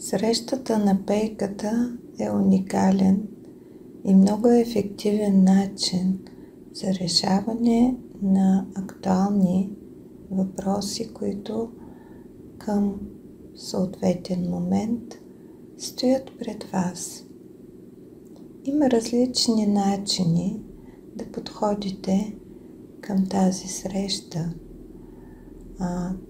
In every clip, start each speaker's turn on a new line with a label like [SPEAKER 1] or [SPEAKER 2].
[SPEAKER 1] Срещата на пейката е уникален и много ефективен начин за решаване на актуални въпроси, които към съответен момент стоят пред вас. Има различни начини да подходите към тази среща.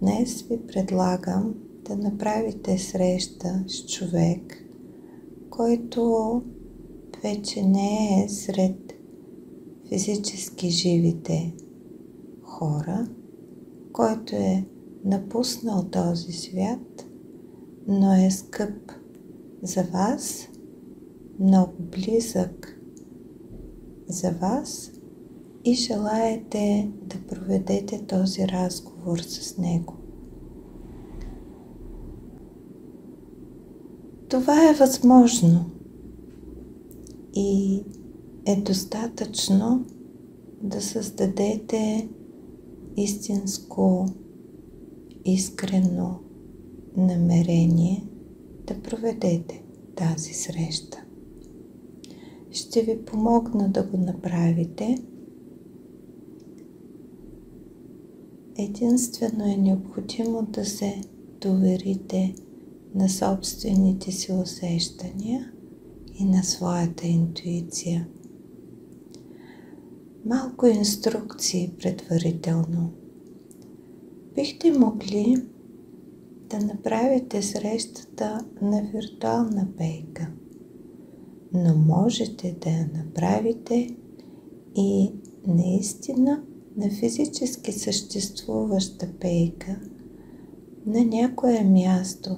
[SPEAKER 1] Днес ви предлагам да направите среща с човек, който вече не е сред физически живите хора, който е напуснал този свят, но е скъп за вас, много близък за вас и желаете да проведете този разговор с него. Това е възможно и е достатъчно да създадете истинско, искрено намерение да проведете тази среща. Ще ви помогна да го направите. Единствено е необходимо да се доверите на собствените си усещания и на своята интуиция. Малко инструкции предварително. Бихте могли да направите срещата на виртуална пейка, но можете да я направите и наистина на физически съществуваща пейка на някое място,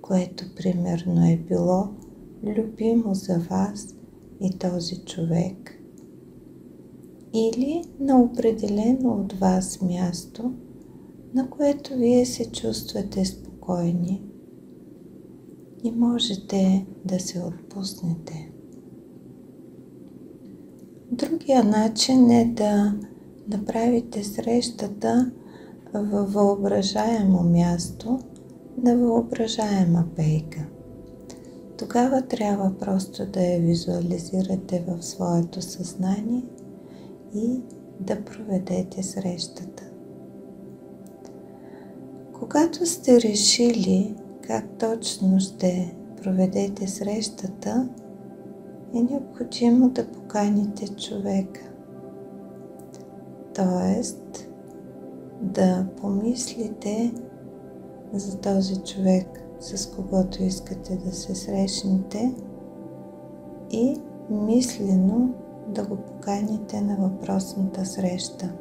[SPEAKER 1] което примерно е било любимо за вас и този човек, или на определено от вас място, на което вие се чувствате спокойни и можете да се отпуснете. Другия начин е да направите срещата във въображаемо място, на въображаема пейка. Тогава трябва просто да я визуализирате в своето съзнание и да проведете срещата. Когато сте решили как точно ще проведете срещата, е необходимо да поканите човека. Тоест, да помислите за този човек, с когото искате да се срещнете, и мислено да го поканите на въпросната среща.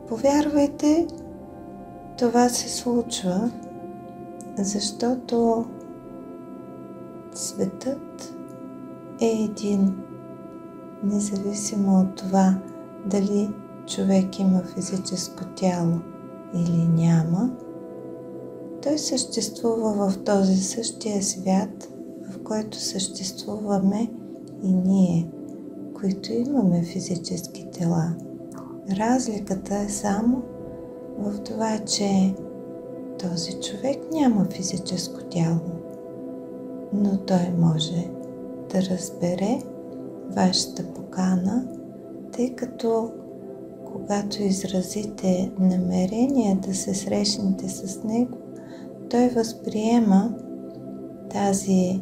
[SPEAKER 1] Повярвайте, това се случва, защото светът е един, независимо от това дали човек има физическо тяло или няма. Той съществува в този същия свят, в който съществуваме и ние, които имаме физически тела. Разликата е само в това, че този човек няма физическо тяло, но той може да разбере вашата покана, тъй като когато изразите намерение да се срещнете с него, той възприема тази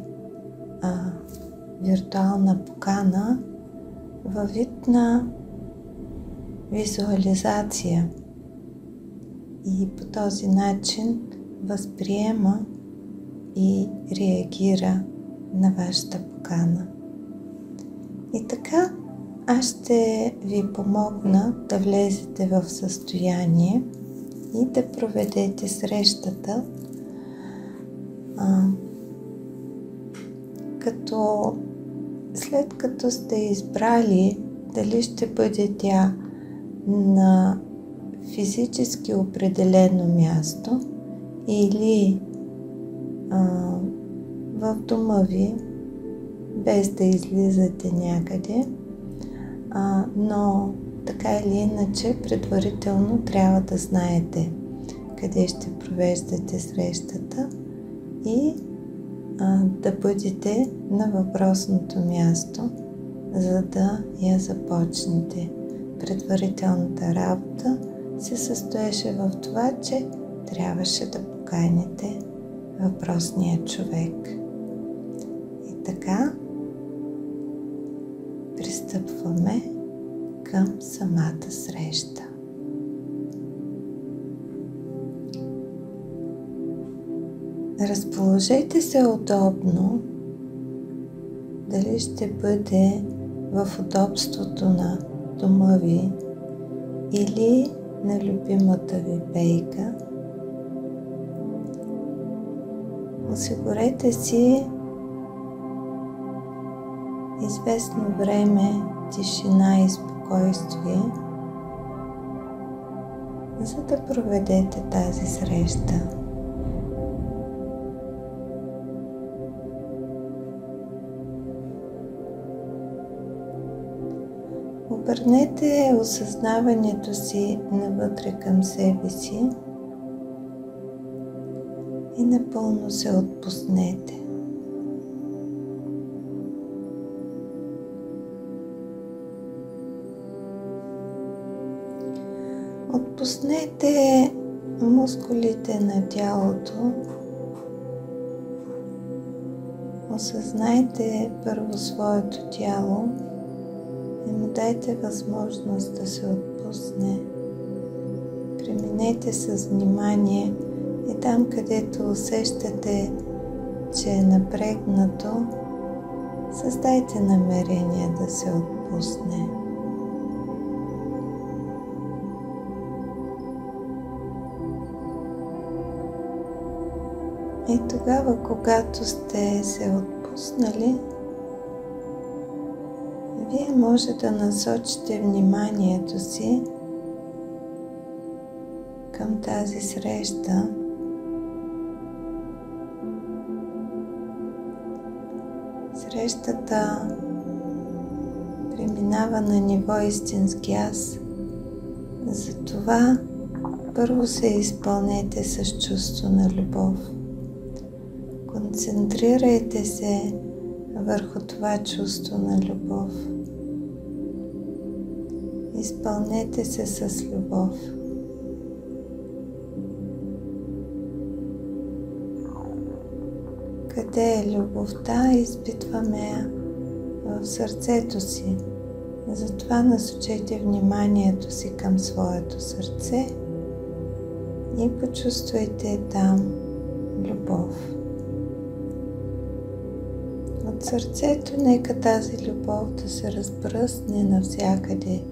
[SPEAKER 1] виртуална покана във вид на визуализация и по този начин възприема и реагира на вашата покана. И така, аз ще ви помогна да влезете в състояние и да проведете срещата, като след като сте избрали дали ще бъде тя на физически определено място или в дома ви, без да излизате някъде, но така или иначе предварително трябва да знаете къде ще провеждате срещата и да бъдете на въпросното място, за да я започнете. Предварителната работа се състоеше в това, че трябваше да поканите въпросния човек. И така пристъпваме към самата среща. Разположете се удобно, дали ще бъде в удобството на дома ви или на любимата ви пейка. Осигурете си известно време тишина и спокойствие, за да проведете тази среща. Обърнете осъзнаването си навътре към себе си и напълно се отпуснете. Отпуснете мускулите на тялото. Осъзнайте първо своето тяло и му дайте възможност да се отпусне. Преминете с внимание и там, където усещате, че е напрегнато, създайте намерение да се отпусне. И тогава, когато сте се отпуснали, вие може да насочите вниманието си към тази среща. Срещата преминава на ниво истински аз. Затова първо се изпълнете с чувство на любов. Концентрирайте се върху това чувство на любов. Изпълнете се с любов. Къде е любовта, изпитваме я в сърцето си. Затова насочете вниманието си към своето сърце и почувствайте там любов. От сърцето нека тази любов да се разпръсне навсякъде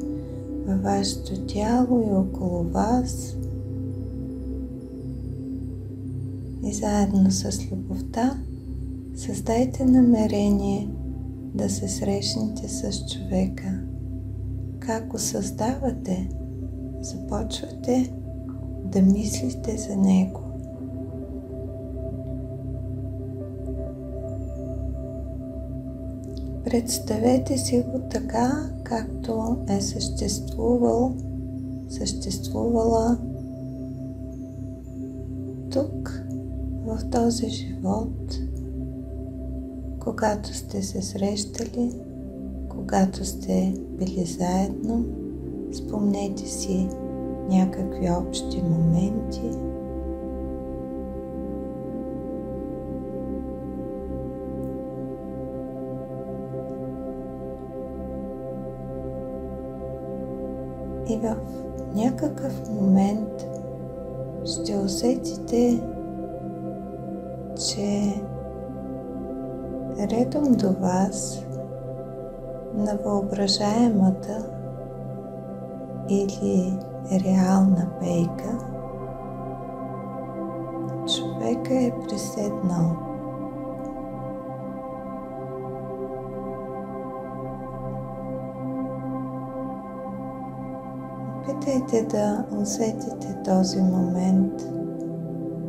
[SPEAKER 1] във вашето тяло и около вас. И заедно с любовта създайте намерение да се срещнете с човека. Как го създавате? Започвате да мислите за него. Представете си го така, както е съществувала тук, в този живот, когато сте се срещали, когато сте били заедно. Спомнете си някакви общи моменти. И в някакъв момент ще усетите, че редом до вас на въображаемата или реална пейка човека е приседнал. Опитайте да усетите този момент.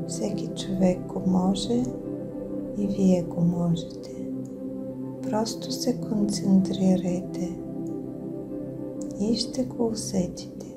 [SPEAKER 1] Всеки човек го може и вие го можете. Просто се концентрирайте и ще го усетите.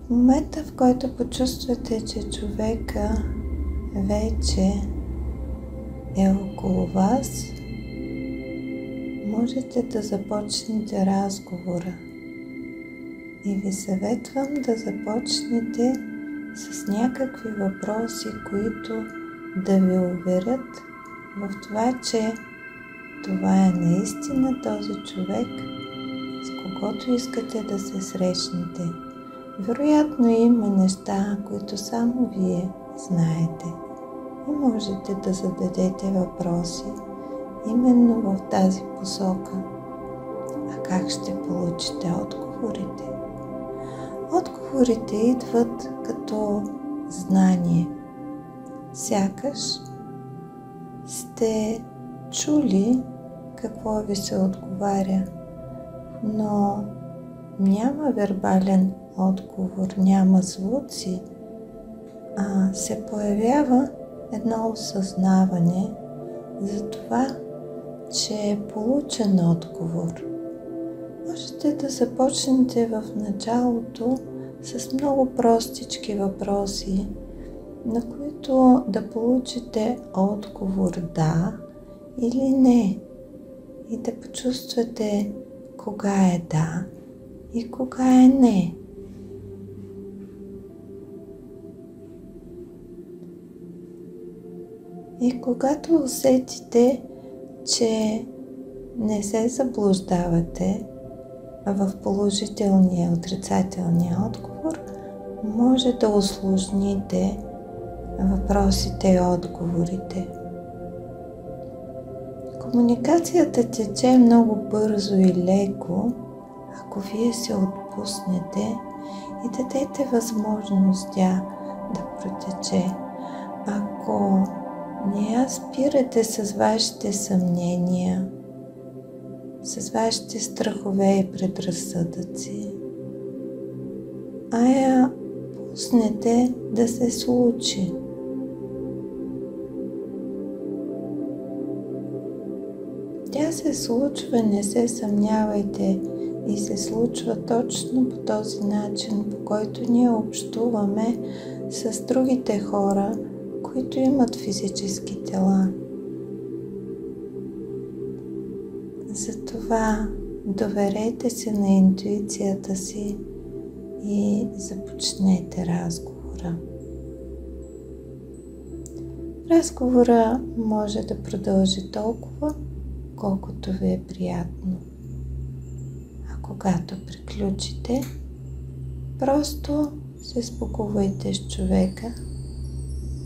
[SPEAKER 1] В момента, в който почувствате, че човека вече е около вас, можете да започнете разговора. И ви съветвам да започнете с някакви въпроси, които да ви уверят в това, че това е наистина този човек, с когото искате да се срещнете. Вероятно има неща, които само вие знаете. И можете да зададете въпроси именно в тази посока. А как ще получите отговорите? Отговорите идват като знание. Сякаш сте чули какво ви се отговаря, но няма вербален отговор, няма звуци, а се появява едно осъзнаване за това, че е получен отговор. Можете да започнете в началото с много простички въпроси, на които да получите отговор да или не и да почувствате кога е да и кога е не. И когато усетите, че не се заблуждавате в положителния и отрицателния отговор, може да усложните въпросите и отговорите. Комуникацията тече много бързо и леко, ако вие се отпуснете и дадете възможност тя да протече. Ако не я спирате с вашите съмнения, с вашите страхове и предразсъдъци, а я пуснете да се случи. Тя се случва, не се съмнявайте, и се случва точно по този начин, по който ние общуваме с другите хора, които имат физически тела. Затова доверете се на интуицията си и започнете разговора. Разговора може да продължи толкова, колкото ви е приятно. А когато приключите, просто се спокойте с човека.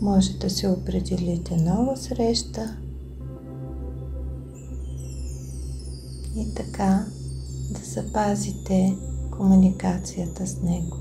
[SPEAKER 1] Може да се определите нова среща и така да запазите комуникацията с него.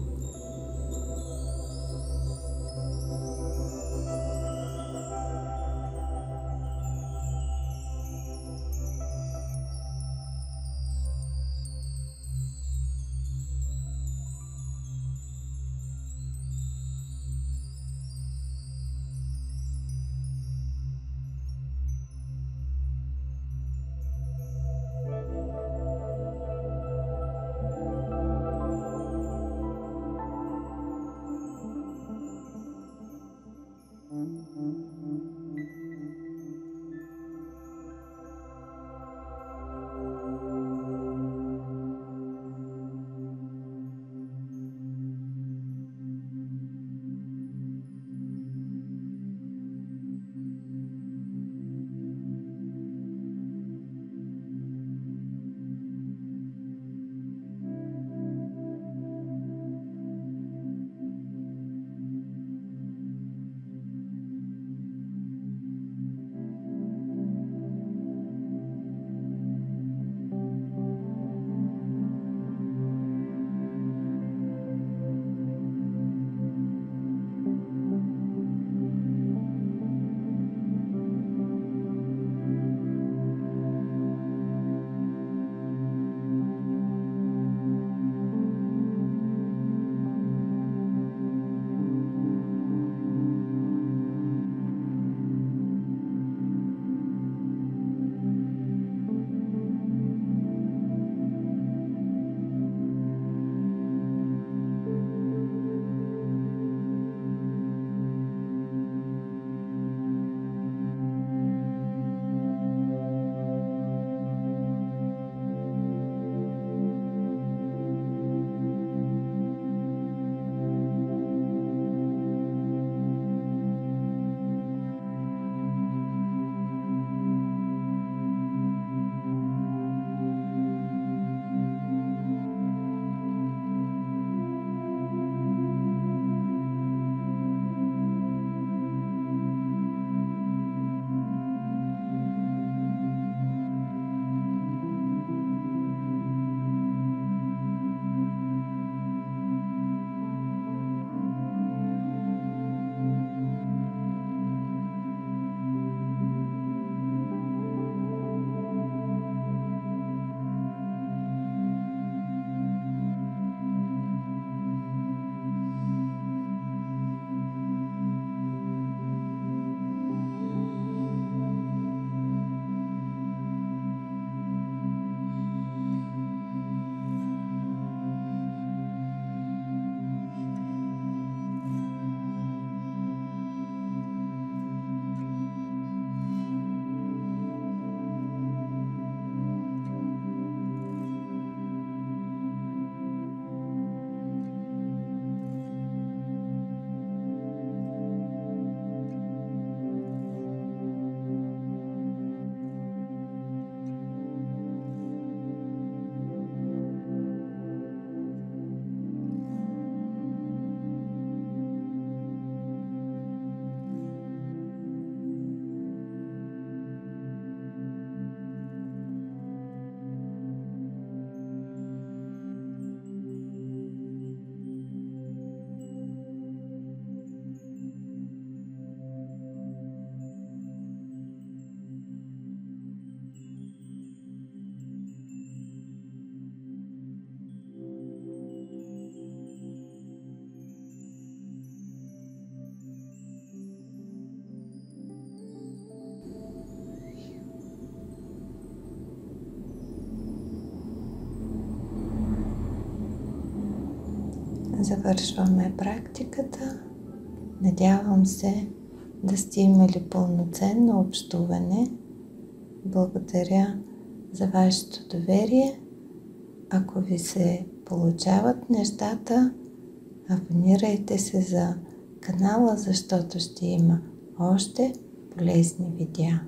[SPEAKER 1] завършваме практиката. Надявам се да сте имали пълноценно общуване. Благодаря за вашето доверие. Ако ви се получават нещата, абонирайте се за канала, защото ще има още полезни видеа.